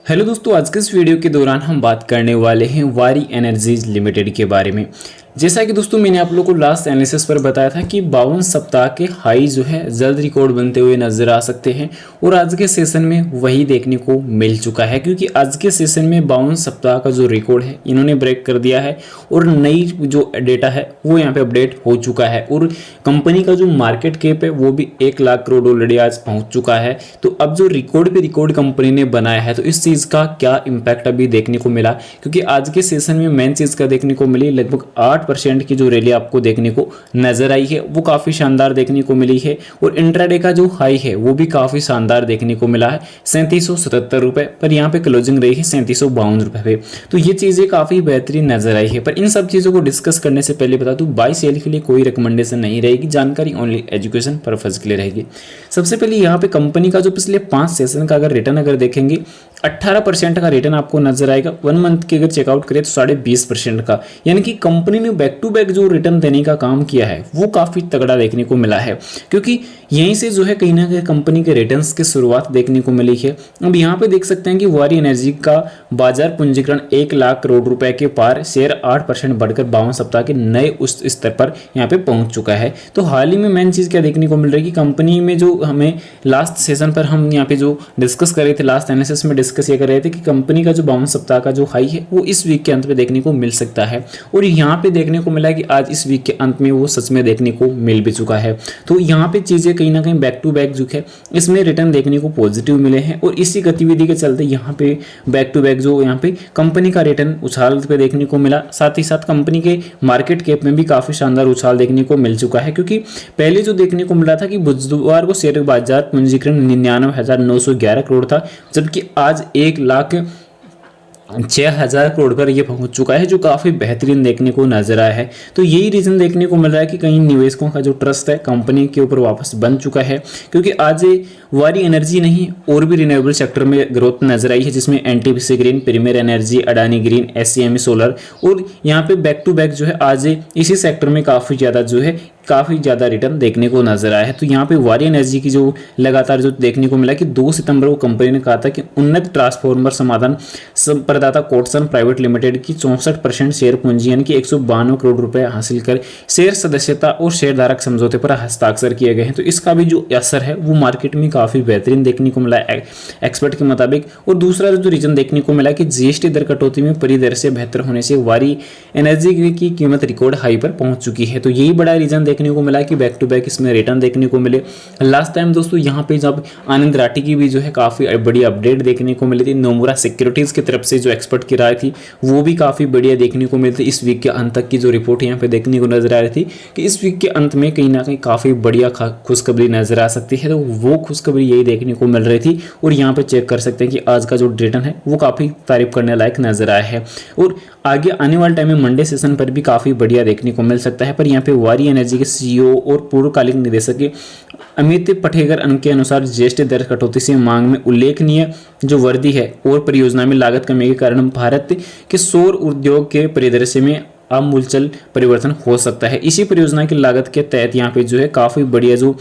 Hello दोस्तों, आज के इस वीडियो के दौरान हम बात करने वाले हैं वारी एनर्जीज लिमिटेड के बारे में। जैसा कि दोस्तों मैंने आप लोगों को लास्ट एनालिसिस पर बताया था कि 52 सप्ताह के हाई जो है जल्द रिकॉर्ड बनते हुए नजर आ सकते हैं और आज के सेशन में वही देखने को मिल चुका है, क्योंकि आज के सेशन में 52 सप्ताह का जो रिकॉर्ड है इन्होंने ब्रेक कर दिया है और नई जो डेटा है वो यहाँ पे अपडेट हो चुका है और कंपनी का जो मार्केट कैप है वो भी 1 लाख करोड़ ऑलरेडी आज पहुंच चुका है। तो अब जो रिकॉर्ड पे रिकॉर्ड कंपनी ने बनाया है तो इस चीज का क्या इम्पैक्ट अभी देखने को मिला, क्योंकि आज के सेशन में मेन चीज का देखने को मिली लगभग 8% की जो रैली आपको देखने को नजर आई है वो काफी शानदार देखने को मिली है और इंट्राडे का जो हाई है वो भी काफी शानदार देखने को मिला है 3777 रुपए पर। यहाँ पे क्लोजिंग रही है 3752 रुपए पे। तो ये चीजें काफी बेहतरीन नजर आई है। पर इन सब चीजों को डिस्कस करने से पहले बता दूं, बाय सेल के लिए कोई रिकमेंडेशन नहीं रहेगी, जानकारी ओनली एजुकेशन पर्पज के लिए रहेगी। सबसे पहले यहाँ पे कंपनी का जो पिछले 5 सेशन का अगर रिटर्न अगर देखेंगे 18% का रिटर्न आपको नजर आएगा। 1 मंथ की अगर चेकआउट करें तो 20.5% का, यानी कि कंपनी ने बैक टू बैक जो रिटर्न देने का काम किया है वो काफी तगड़ा देखने को मिला है, क्योंकि यहीं से जो है कहीं ना कहीं कंपनी के रिटर्न्स की शुरुआत देखने को मिली है। अब यहाँ पे देख सकते हैं कि वारी एनर्जी का बाजार पूंजीकरण 1 लाख करोड़ रुपए के पार, शेयर 8% बढ़कर 52 सप्ताह के नए उस स्तर पर यहाँ पे पहुंच चुका है। तो हाल ही में मेन चीज क्या देखने को मिल रही है कि कंपनी में जो हमें लास्ट सेशन पर हम यहाँ पे जो डिस्कस कर रहे थे, लास्ट एनालिसिस में डिस्कस ये कर रहे थे कि कंपनी का जो 52 सप्ताह का जो हाई है वो इस वीक के अंत में देखने को मिल सकता है और यहाँ पे देखने को मिला कि आज इस वीक के अंत में वो सच में देखने को मिल भी चुका है। तो यहाँ पे चीजें कहीं ना कहीं बैक टू बैक जो है इसमें रिटर्न देखने को पॉजिटिव मिले हैं और इसी गतिविधि के चलते यहाँ पे बैक टू बैक जो यहाँ पे कंपनी का रिटर्न उछाल पे देखने को मिला। साथ ही साथ कंपनी के मार्केट कैप में भी काफी शानदार उछाल देखने को मिल चुका है, क्योंकि पहले जो देखने को मिला था कि बुधवार को शेयर बाजार पूंजीकरण 99,911 करोड़ था, जबकि आज 1,06,000 करोड़ पर यह पहुंच चुका है, जो काफी बेहतरीन देखने को नजर आया है। तो यही रीजन देखने को मिल रहा है कि कई निवेशकों का जो ट्रस्ट है कंपनी के ऊपर वापस बन चुका है, क्योंकि आज वारी एनर्जी नहीं और भी रिन्यूएबल सेक्टर में ग्रोथ नजर आई है, जिसमें NTPC green, premier energy, Adani green, ACME solar और यहाँ पे बैक टू बैक जो है आज इसी सेक्टर में काफी ज्यादा रिटर्न देखने को नजर आया है। तो यहाँ पे वारी एनर्जी की जो लगातार जो देखने को मिला कि 2 सितंबर को कंपनी ने कहा था कि उन्नत ट्रांसफॉर्मर समाधान प्रदाता कोटसन प्राइवेट लिमिटेड की 64% शेयर पूंजी यानी कि 192 करोड़ रुपए हासिल कर शेयर सदस्यता और शेयरधारक समझौते पर हस्ताक्षर किए गए हैं। तो इसका भी जो असर है वो मार्केट में काफी बेहतरीन देखने को मिला एक्सपर्ट के मुताबिक। और दूसरा जो रीजन देखने को मिला कि जीएसटी दर कटौती में परिदर से बेहतर होने से वारी एनर्जी की कीमत रिकॉर्ड हाई पर पहुंच चुकी है। तो यही बड़ा रीजन देखने को मिला कि बैक टू बैक इसमें रिटर्न देखने को मिले। लास्ट टाइम दोस्तों यहाँ पे जब आनंद राठी की भी जो है काफी बड़ी अपडेट देखने को मिली थी, नोमुरा सिक्योरिटीज की तरफ से जो एक्सपर्ट की राय थी वो भी काफी बढ़िया देखने को मिली थी। इस वीक के अंत तक की जो रिपोर्ट यहाँ पे देखने को नजर आ रही थी कि इस वीक के अंत में कहीं ना कहीं काफी बढ़िया खुशखबरी नजर आ सकती है, तो वो खुशखबरी यही देखने को मिल रही थी। और यहाँ पे चेक कर सकते हैं कि आज का जो रिटर्न है वो काफी तारीफ करने लायक नजर आया है और आगे आने वाले टाइम में मंडे सेशन पर भी काफी बढ़िया देखने को मिल सकता है। पर यहाँ पे वारी एनर्जी के सीईओ और पूर्वकालिक निदेशक अमित पटेगर के अनुसार जीएसटी दर कटौती से मांग में उल्लेखनीय जो वृद्धि है और परियोजना में लागत कमी के कारण भारत के सौर उद्योग के परिदृश्य में आमूलचल परिवर्तन हो सकता है। इसी परियोजना की लागत के तहत यहाँ पे जो है काफी बढ़िया जो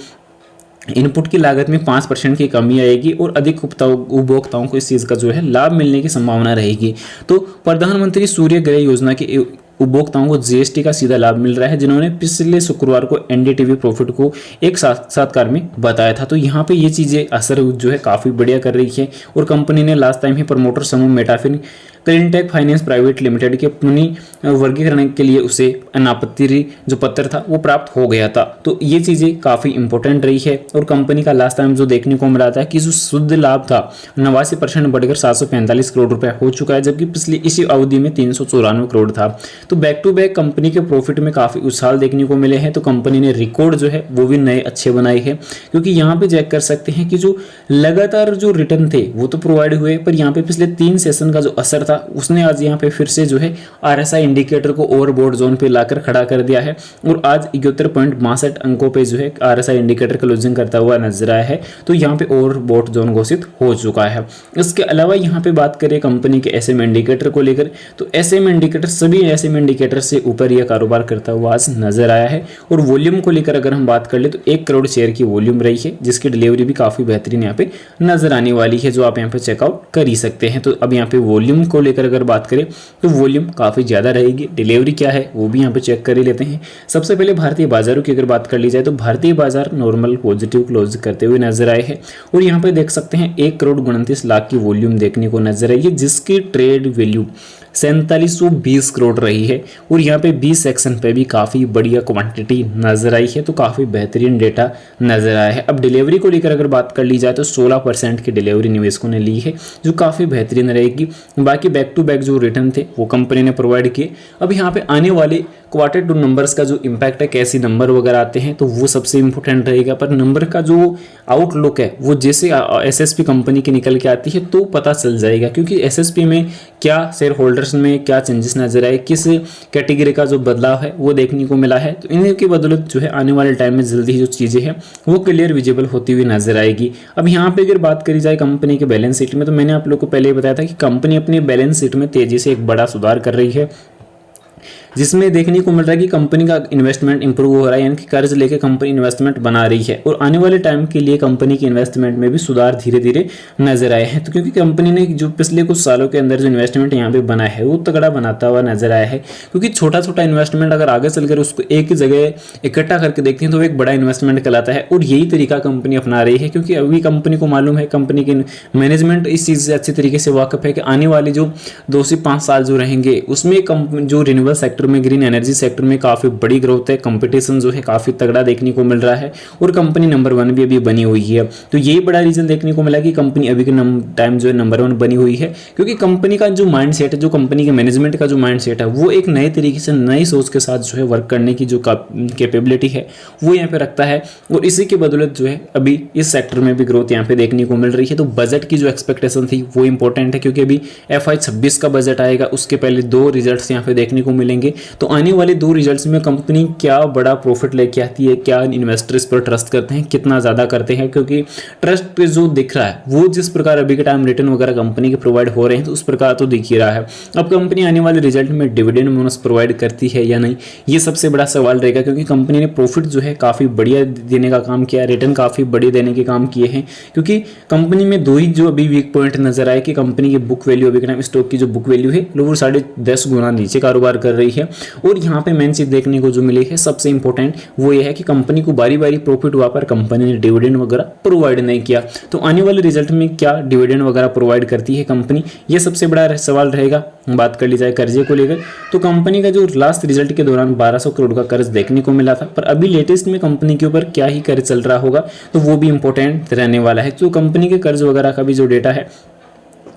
इनपुट की लागत में 5% की कमी आएगी और अधिक उपभोक्ताओं को इस चीज का जो है लाभ मिलने की संभावना रहेगी। तो प्रधानमंत्री सूर्य ग्रह योजना के उपभोक्ताओं को जीएसटी का सीधा लाभ मिल रहा है, जिन्होंने पिछले शुक्रवार को एनडीटीवी प्रॉफिट को एक साक्षात्कार में बताया था। तो यहाँ पे ये चीजें असर जो है काफी बढ़िया कर रही है और कंपनी ने लास्ट टाइम ही प्रमोटर समूह मेटाफिन क्लिनटेक फाइनेंस प्राइवेट लिमिटेड के पुनः वर्गीकरण के लिए उसे अनापत्ति जो पत्र था वो प्राप्त हो गया था। तो ये चीजें काफी इंपॉर्टेंट रही है और कंपनी का लास्ट टाइम जो देखने को मिला था कि जो शुद्ध लाभ था 89% बढ़कर 745 करोड़ रुपए हो चुका है, जबकि पिछली इसी अवधि में 394 करोड़ था। तो बैक टू बैक कंपनी के प्रॉफिट में काफी उछाल देखने को मिले हैं। तो कंपनी ने रिकॉर्ड जो है वो भी नए अच्छे बनाए हैं, क्योंकि यहाँ पे चेक कर सकते हैं कि जो लगातार जो रिटर्न थे वो तो प्रोवाइड हुए, पर यहाँ पे पिछले 3 सेशन का जो असर था उसने आज यहाँ पे फिर से जो है RSI इंडिकेटर को ओवरबॉट जोन पे लाकर खड़ा कर दिया है और आज 71.62 अंकों पे जो है RSI इंडिकेटर क्लोजिंग करता हुआ नजर आया है। तो यहाँ पे ओवरबॉट जोन घोषित हो चुका है। इसके अलावा यहाँ पे बात करें कंपनी के SM इंडिकेटर को लेकर, तो SM इंडिकेटर सभी SM इंडिकेटर से ऊपर यह कारोबार करता हुआ आज नजर आया है। और वॉल्यूम को लेकर अगर हम बात कर ले तो 1 करोड़ शेयर की वॉल्यूम रही है, जिसकी डिलीवरी भी काफी बेहतरीन यहाँ पे नजर आने वाली है, जो आप यहाँ पे चेकआउट कर ही सकते हैं। तो अब यहाँ पे वॉल्यूम को लेकर अगर बात करें तो वॉल्यूम काफी ज्यादा रहेगी, डिलीवरी क्या है वो भी यहाँ पे चेक कर ही लेते हैं। सबसे पहले भारतीय बाजारों की अगर बात कर ली जाए तो भारतीय बाजार नॉर्मल पॉजिटिव क्लोज करते हुए नजर आए हैं और यहाँ पे देख सकते हैं 1 करोड़ 29 लाख की वॉल्यूम देखने को नजर आई है, जिसकी ट्रेड वैल्यू 4720 करोड़ रही है। और यहाँ पे 20 सेक्शन पे भी काफ़ी बढ़िया क्वांटिटी नजर आई है, तो काफ़ी बेहतरीन डेटा नजर आया है। अब डिलीवरी को लेकर अगर बात कर ली जाए तो 16% की डिलीवरी निवेशकों ने ली है, जो काफ़ी बेहतरीन रहेगी। बाकी बैक टू बैक जो रिटर्न थे वो कंपनी ने प्रोवाइड किए। अब यहाँ पे आने वाले Q2 नंबर्स का जो इम्पैक्ट है, कैसी नंबर वगैरह आते हैं, तो वो सबसे इंपॉर्टेंट रहेगा। पर नंबर का जो आउटलुक है वो जैसे SSP कंपनी की निकल के आती है तो पता चल जाएगा, क्योंकि SSP में क्या शेयर होल्डर्स में क्या चेंजेस नजर आए, किस कैटेगरी का जो बदलाव है वो देखने को मिला है। तो इन्हीं की बदौलत जो है आने वाले टाइम में जल्दी ही जो चीज़ें हैं वो क्लियर विजिबल होती हुई नजर आएगी। अब यहाँ पे अगर बात करी जाए कंपनी के बैलेंस शीट में, तो मैंने आप लोग को पहले ही बताया था कि कंपनी अपनी बैलेंस शीट में तेजी से एक बड़ा सुधार कर रही है, जिसमें देखने को मिल रहा है कि कंपनी का इन्वेस्टमेंट इंप्रूव हो रहा है, यानी कि कर्ज लेके कंपनी इन्वेस्टमेंट बना रही है। और आने वाले टाइम के लिए कंपनी की इन्वेस्टमेंट में भी सुधार धीरे धीरे नजर आए हैं। तो क्योंकि कंपनी ने जो पिछले कुछ सालों के अंदर जो इन्वेस्टमेंट यहाँ पे बना है वो तगड़ा बनाता हुआ नजर आया है, क्योंकि छोटा छोटा इन्वेस्टमेंट अगर आगे चलकर उसको एक ही जगह इकट्ठा करके देखते हैं तो एक बड़ा इन्वेस्टमेंट कहलाता है। और यही तरीका कंपनी अपना रही है, क्योंकि अभी कंपनी को मालूम है, कंपनी की मैनेजमेंट इस चीज़ से अच्छी तरीके से वाकिफ है कि आने वाले जो 2 से 5 साल जो रहेंगे उसमें जो रिन्यूएबल सेक्टर में, ग्रीन एनर्जी सेक्टर में काफी बड़ी ग्रोथ है, कंपटीशन जो है काफी तगड़ा देखने को मिल रहा है और कंपनी नंबर 1 भी अभी बनी हुई है। तो यही बड़ा रीजन देखने को मिला कि कंपनी अभी के टाइम जो है नंबर 1 बनी हुई है, क्योंकि कंपनी का जो माइंडसेट है, जो कंपनी के मैनेजमेंट का जो माइंडसेट है, वो एक नए तरीके से नई सोच के साथ जो है वर्क करने की जो कैपेबिलिटी है वो यहाँ पे रखता है। और इसी के बदौलत जो है अभी इस सेक्टर में भी ग्रोथ यहाँ पे देखने को मिल रही है। तो बजट की जो एक्सपेक्टेशन थी वो इंपॉर्टेंट है, क्योंकि अभी FY 26 का बजट आएगा, उसके पहले 2 रिजल्ट्स यहाँ पे देखने को मिलेंगे। तो आने वाले 2 रिजल्ट्स में कंपनी क्या बड़ा प्रॉफिट लेके आती है, क्या इन्वेस्टर इस पर ट्रस्ट करते हैं, कितना ज़्यादा करते हैं, क्योंकि ट्रस्ट जो दिख रहा है वो जिस प्रकार अभी के टाइम रिटर्न वगैरह कंपनी के प्रोवाइड हो रहे हैं तो उस प्रकार तो दिख ही रहा है। अब कंपनी आने वाले रिजल्ट में डिविडेंड बोनस प्रोवाइड करती है या नहीं, ये सबसे बड़ा सवाल रहेगा, क्योंकि कंपनी ने प्रॉफिट जो है काफ़ी बढ़िया देने का काम किया, रिटर्न काफ़ी बढ़िया देने के काम किए हैं। क्योंकि कंपनी में 2 ही जो अभी वीक पॉइंट नजर आए कि कंपनी की बुक वैल्यू अभी के टाइम स्टॉक की जो बुक वैल्यू है वो 10.5 गुना नीचे कारोबार कर रही है। और यहाँ पे मेन चीज देखने को जो मिली है सबसे इंपॉर्टेंट वो ये है कि कंपनी को बारी बारी प्रॉफिट हुआ पर कंपनी ने डिविडेंड वगैरह प्रोवाइड नहीं किया। तो आने वाले रिजल्ट में क्या डिविडेंड वगैरह प्रोवाइड करती है कंपनी, ये सबसे बड़ा सवाल रहेगा। बात कर ली जाए कर्जे को लेकर, तो कंपनी का जो लास्ट रिजल्ट के दौरान 1200 करोड़ का कर्ज देखने को मिला था, पर अभी लेटेस्ट में कंपनी के ऊपर क्या ही कर्ज चल रहा होगा तो वो भी इंपॉर्टेंट रहने वाला है। तो कंपनी के कर्ज वगैरह का भी जो डेटा है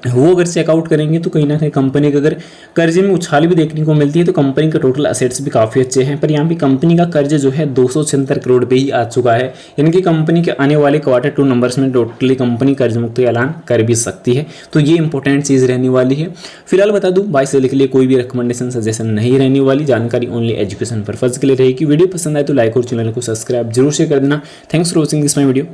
वो अगर चेकआउट करेंगे तो कहीं ना कहीं कंपनी के अगर कर्जे में उछाल भी देखने को मिलती है तो कंपनी के टोटल असेट्स भी काफ़ी अच्छे हैं। पर यहाँ पे कंपनी का कर्ज जो है 276 करोड़ पे ही आ चुका है, यानी कि कंपनी के आने वाले Q2 नंबर्स में टोटली कंपनी कर्ज मुक्त ऐलान कर भी सकती है। तो ये इंपॉर्टेंट चीज़ रहने वाली है। फिलहाल बता दूँ बाय सेल के लिए कोई भी रिकमेंडेशन सजेशन नहीं रहने वाली, जानकारी ओनली एजुकेशन पर्पज के लिए रहेगी। वीडियो पसंद आए तो लाइक और चैनल को सब्सक्राइब जरूर से कर देना। Thanks for watching this my video.